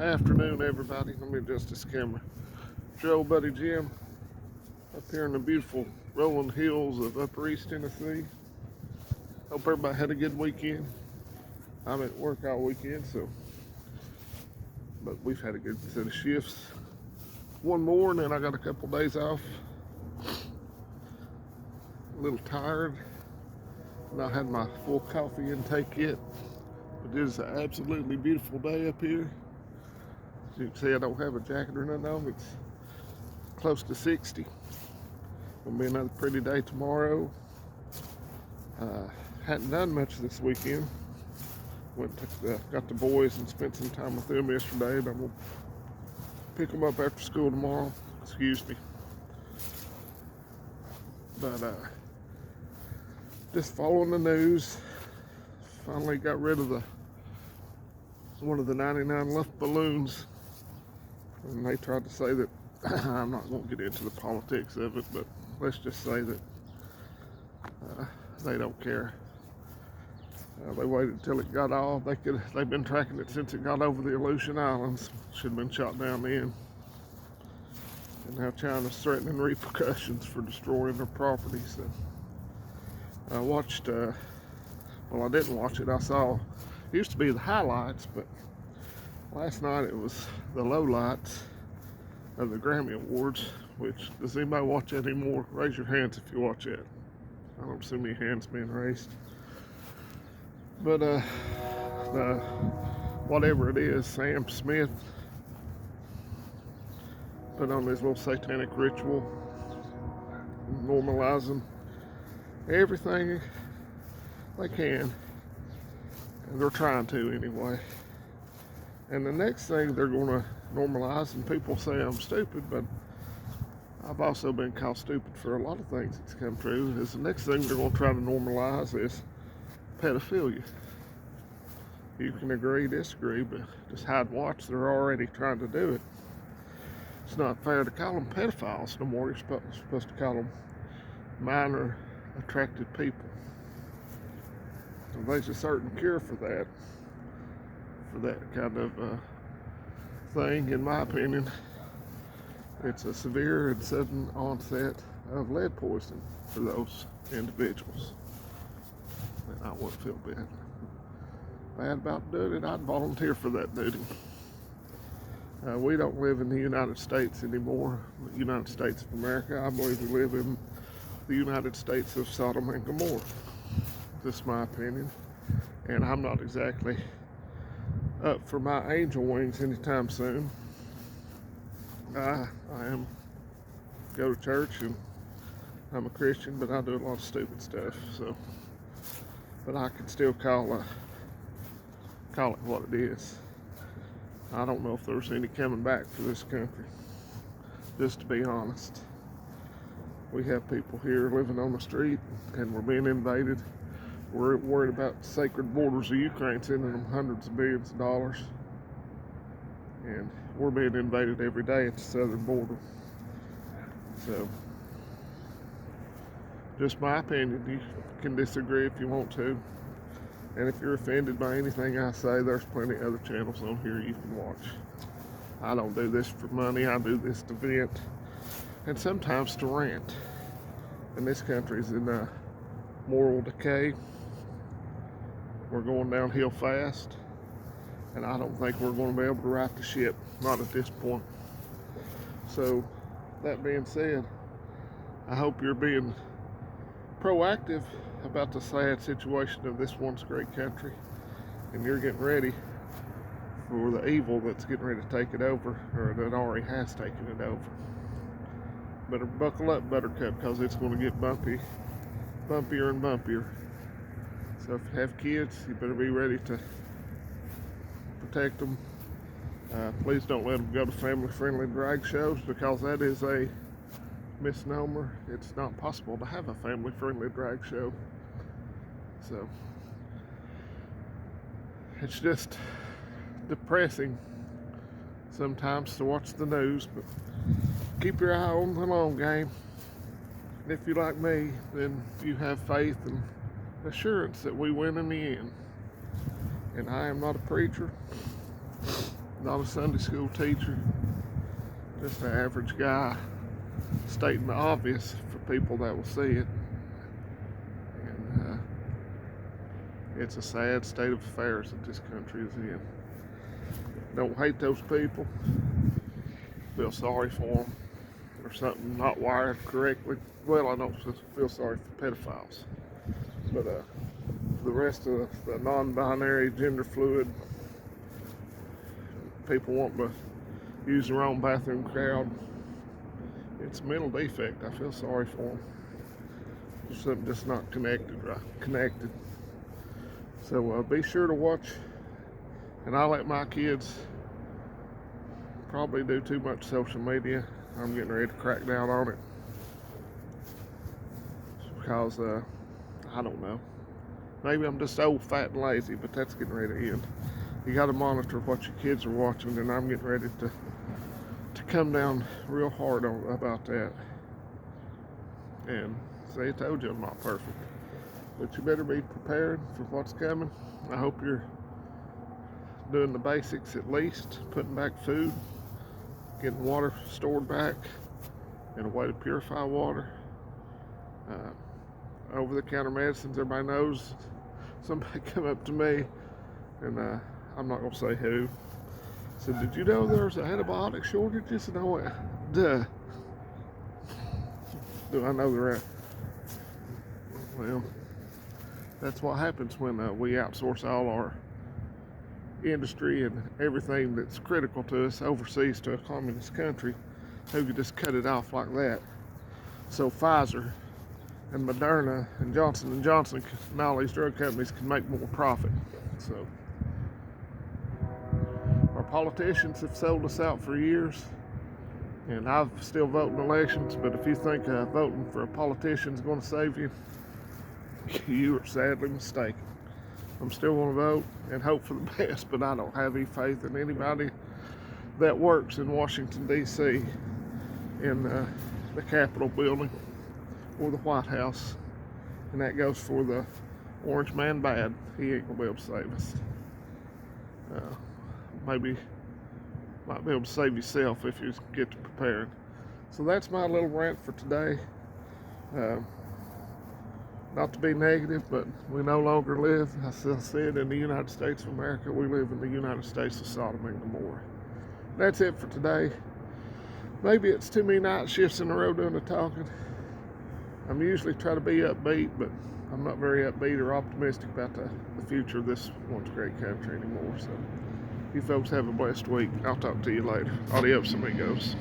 Afternoon, everybody. Let me adjust this camera. It's your old buddy Jim up here in the beautiful rolling hills of Upper East Tennessee. Hope everybody had a good weekend. I'm at work all weekend, but we've had a good set of shifts. One more, and then I got a couple days off. A little tired. Not had my full coffee intake yet, but it is an absolutely beautiful day up here. As you can see, I don't have a jacket or nothing on. It's close to 60. Gonna be another pretty day tomorrow. Hadn't done much this weekend. Got the boys and spent some time with them yesterday, and I'm gonna pick them up after school tomorrow. Excuse me. But just following the news. Finally got rid of one of the 99 left balloons, and they tried to say that I'm not going to get into the politics of it, but let's just say that they don't care. They waited until it got off. They've been tracking it since it got over the Aleutian Islands. Should have been shot down then. And now China's threatening repercussions for destroying their property. So I watched, well, I didn't watch it. I saw, it used to be the highlights, but last night it was the lowlights of the Grammy Awards, which, does anybody watch that anymore? Raise your hands if you watch it. I don't see many hands being raised. But whatever it is, Sam Smith put on his little satanic ritual, normalizing everything they can, and they're trying to anyway. And the next thing they're going to normalize, and people say I'm stupid, but I've also been called stupid for a lot of things that's come true, is the next thing they're going to try to normalize is pedophilia. You can agree, disagree, but just hide and watch. They're already trying to do it. It's not fair to call them pedophiles no more. You're supposed to call them minor attracted people. And there's a certain cure for that kind of thing, in my opinion. It's a severe and sudden onset of lead poisoning for those individuals. And I wouldn't feel bad about doing it. I'd volunteer for that duty. We don't live in the United States anymore, the United States of America. I believe we live in the United States of Sodom and Gomorrah. That's my opinion. And I'm not exactly up for my angel wings anytime soon. I go to church, and I'm a Christian, but I do a lot of stupid stuff. So, but I can still call it what it is. I don't know if there's any coming back for this country. Just to be honest, we have people here living on the street, and we're being invaded. We're worried about the sacred borders of Ukraine, sending them hundreds of billions of dollars. And we're being invaded every day at the southern border. So, just my opinion. You can disagree if you want to. And if you're offended by anything I say, there's plenty of other channels on here you can watch. I don't do this for money. I do this to vent, and sometimes to rant. And this country's in moral decay. We're going downhill fast, and I don't think we're going to be able to right the ship, not at this point. So, that being said, I hope you're being proactive about the sad situation of this once great country, and you're getting ready for the evil that's getting ready to take it over, or that already has taken it over. Better buckle up, Buttercup, because it's going to get bumpier and bumpier. So if you have kids, you better be ready to protect them. Please don't let them go to family-friendly drag shows, because that is a misnomer. It's not possible to have a family-friendly drag show. So it's just depressing sometimes to watch the news, but keep your eye on the long game. And if you're like me, then you have faith and assurance that we win in the end. And I am not a preacher. not a Sunday school teacher, just an average guy stating the obvious for people that will see it. And it's a sad state of affairs that this country is in. Don't hate those people. Feel sorry for them. Or something not wired correctly. Well, I don't feel sorry for pedophiles. But the rest of the non-binary, gender fluid people wanting to use their own bathroom crowd, it's a mental defect. I feel sorry for them. There's something just not connected right. Connected. So be sure to watch. And I let my kids probably do too much social media. I'm getting ready to crack down on it. Because, I don't know. Maybe I'm just old, fat, and lazy, but that's getting ready to end. You got to monitor what your kids are watching, and I'm getting ready to come down real hard about that. And say, I told you I'm not perfect. But you better be prepared for what's coming. I hope you're doing the basics at least, putting back food, getting water stored back, and a way to purify water. Over-the-counter medicines, everybody knows. Somebody come up to me, and I'm not going to say who, said, did you know there's an antibiotic shortages? And I went, duh. Do I know they're at? Well, that's what happens when we outsource all our industry and everything that's critical to us overseas to a communist country who could just cut it off like that. So Pfizer and Moderna and Johnson & Johnson and all these drug companies can make more profit. So our politicians have sold us out for years, and I've still voting elections, but if you think voting for a politician is going to save you, you are sadly mistaken. I'm still going to vote and hope for the best, but I don't have any faith in anybody that works in Washington, D.C. in the Capitol building or the White House. And that goes for the orange man bad. He ain't going to be able to save us. Maybe might be able to save yourself if you get to preparing. So that's my little rant for today. Not to be negative, but we no longer live, as I said, in the United States of America. We live in the United States of Sodom and Gomorrah. That's it for today. Maybe it's too many night shifts in a row doing the talking. I'm usually trying to be upbeat, but I'm not very upbeat or optimistic about the future of this once great country anymore. So you folks have a blessed week. I'll talk to you later. Adios, amigos.